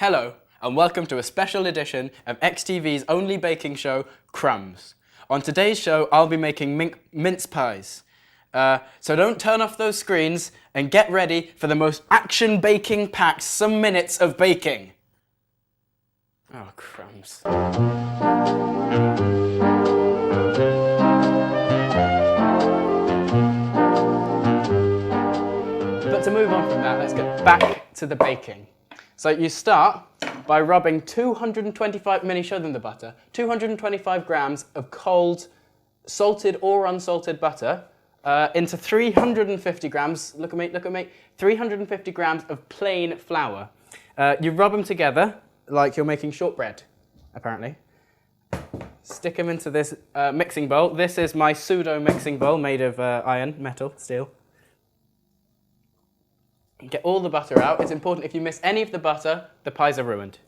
Hello, and welcome to a special edition of XTV's only baking show, Crumbs. On today's show, I'll be making mince pies. So don't turn off those screens and get ready for the most action baking-packed some minutes of baking. Oh, crumbs. But to move on from that, let's get back to the baking. So you start by rubbing 225, Minnie, show them the butter, 225 grams of cold, salted or unsalted butter into 350 grams, look at me, 350 grams of plain flour. You rub them together like you're making shortbread, apparently. Stick them into this mixing bowl. This is my pseudo mixing bowl made of iron, metal, steel. Get all the butter out. It's important, if you miss any of the butter, the pies are ruined.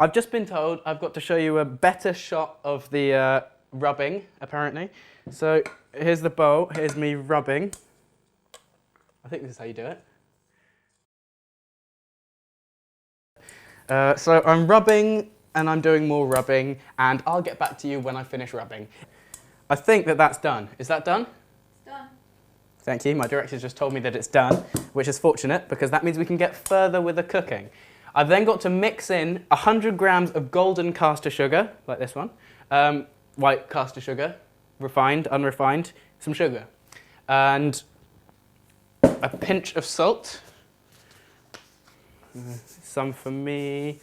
I've just been told I've got to show you a better shot of the rubbing, apparently. So here's the bowl, here's me rubbing. I think this is how you do it. So I'm rubbing, and I'm doing more rubbing, and I'll get back to you when I finish rubbing. I think that that's done. Is that done? Thank you. My director just told me that it's done, which is fortunate because that means we can get further with the cooking. I've then got to mix in 100 grams of golden caster sugar, like this one, white caster sugar, refined, unrefined, some sugar, and a pinch of salt, some for me,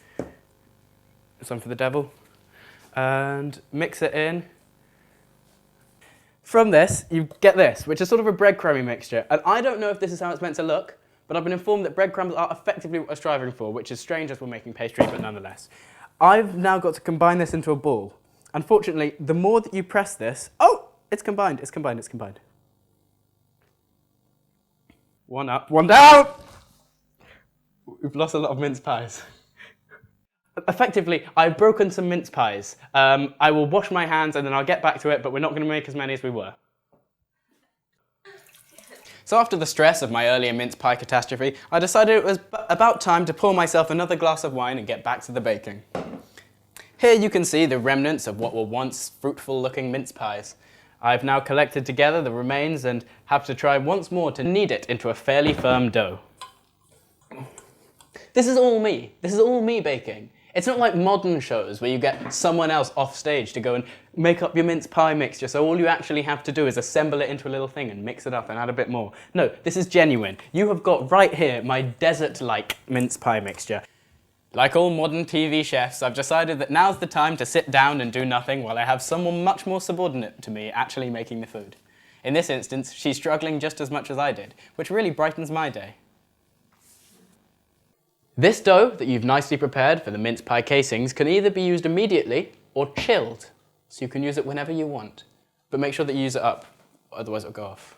some for the devil, and mix it in. From this, you get this, which is sort of a breadcrumby mixture. And I don't know if this is how it's meant to look, but I've been informed that breadcrumbs are effectively what we're striving for, which is strange as we're making pastry, but nonetheless. I've now got to combine this into a ball. Unfortunately, the more that you press this, oh, it's combined, it's combined, it's combined. One up, one down! We've lost a lot of mince pies. Effectively, I've broken some mince pies. I will wash my hands and then I'll get back to it, but we're not going to make as many as we were. So after the stress of my earlier mince pie catastrophe, I decided it was about time to pour myself another glass of wine and get back to the baking. Here you can see the remnants of what were once fruitful-looking mince pies. I've now collected together the remains and have to try once more to knead it into a fairly firm dough. This is all me. This is all me baking. It's not like modern shows where you get someone else off stage to go and make up your mince pie mixture, so all you actually have to do is assemble it into a little thing and mix it up and add a bit more. No, this is genuine. You have got right here my desert-like mince pie mixture. Like all modern TV chefs, I've decided that now's the time to sit down and do nothing while I have someone much more subordinate to me actually making the food. In this instance, she's struggling just as much as I did, which really brightens my day. This dough that you've nicely prepared for the mince pie casings can either be used immediately or chilled, so you can use it whenever you want. But make sure that you use it up, otherwise it'll go off.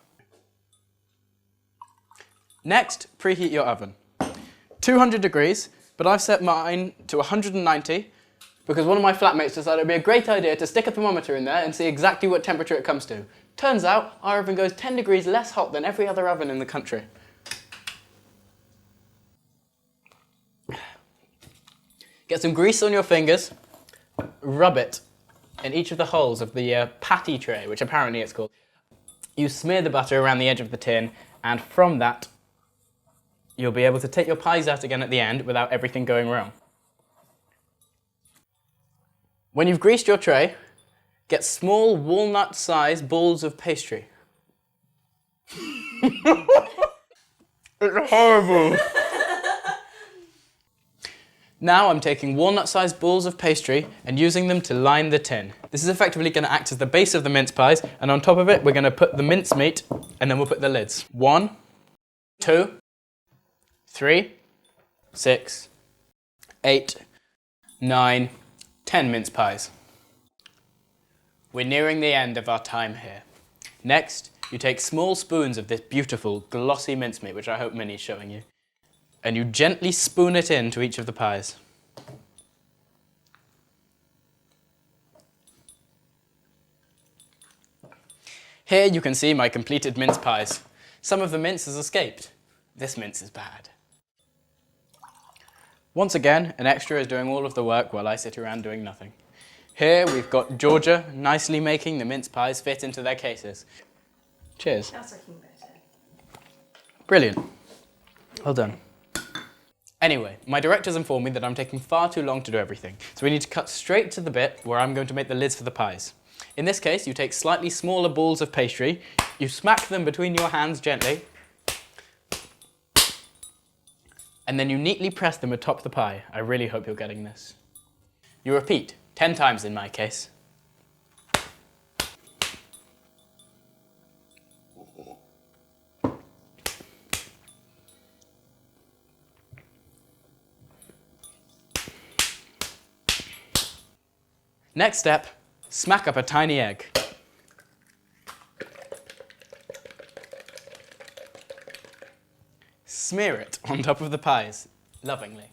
Next, preheat your oven. 200 degrees, but I've set mine to 190 because one of my flatmates decided it'd be a great idea to stick a thermometer in there and see exactly what temperature it comes to. Turns out, our oven goes 10 degrees less hot than every other oven in the country. Get some grease on your fingers, rub it in each of the holes of the patty tray, which apparently it's called. You smear the butter around the edge of the tin, and from that, you'll be able to take your pies out again at the end without everything going wrong. When you've greased your tray, get small walnut-sized balls of pastry. It's horrible. Now I'm taking walnut-sized balls of pastry and using them to line the tin. This is effectively going to act as the base of the mince pies, and on top of it we're going to put the mince meat and then we'll put the lids. 1, 2, 3, 6, 8, 9, 10 mince pies. We're nearing the end of our time here. Next, you take small spoons of this beautiful glossy mincemeat, which I hope Minnie's showing you, and you gently spoon it into each of the pies. Here you can see my completed mince pies. Some of the mince has escaped. This mince is bad. Once again, an extra is doing all of the work while I sit around doing nothing. Here we've got Georgia nicely making the mince pies fit into their cases. Cheers. That's looking better. Brilliant. Well done. Anyway, my directors informed me that I'm taking far too long to do everything, so we need to cut straight to the bit where I'm going to make the lids for the pies. In this case, you take slightly smaller balls of pastry, you smack them between your hands gently, and then you neatly press them atop the pie. I really hope you're getting this. You repeat, 10 times in my case. Next step, smack up a tiny egg. Smear it on top of the pies, lovingly.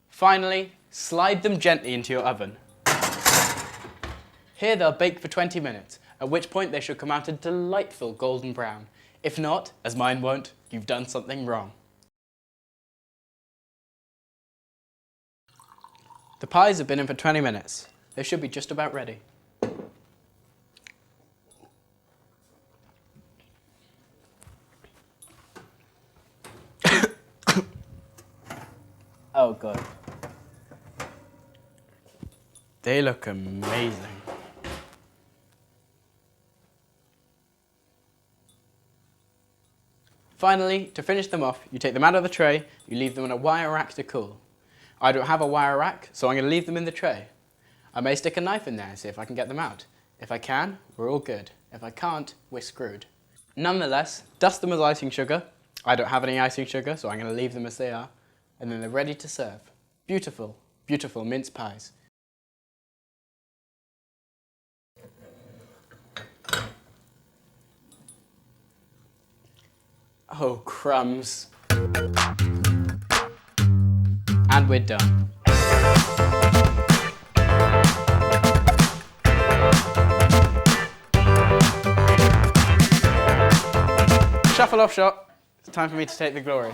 Finally, slide them gently into your oven. Here they'll bake for 20 minutes, at which point they should come out a delightful golden brown. If not, as mine won't, you've done something wrong. The pies have been in for 20 minutes. They should be just about ready. Oh God. They look amazing. Finally, to finish them off, you take them out of the tray, you leave them on a wire rack to cool. I don't have a wire rack, so I'm going to leave them in the tray. I may stick a knife in there and see if I can get them out. If I can, we're all good. If I can't, we're screwed. Nonetheless, dust them with icing sugar. I don't have any icing sugar, so I'm going to leave them as they are. And then they're ready to serve. Beautiful, beautiful mince pies. Oh, crumbs. And we're done. Shuffle off shot. It's time for me to take the glory.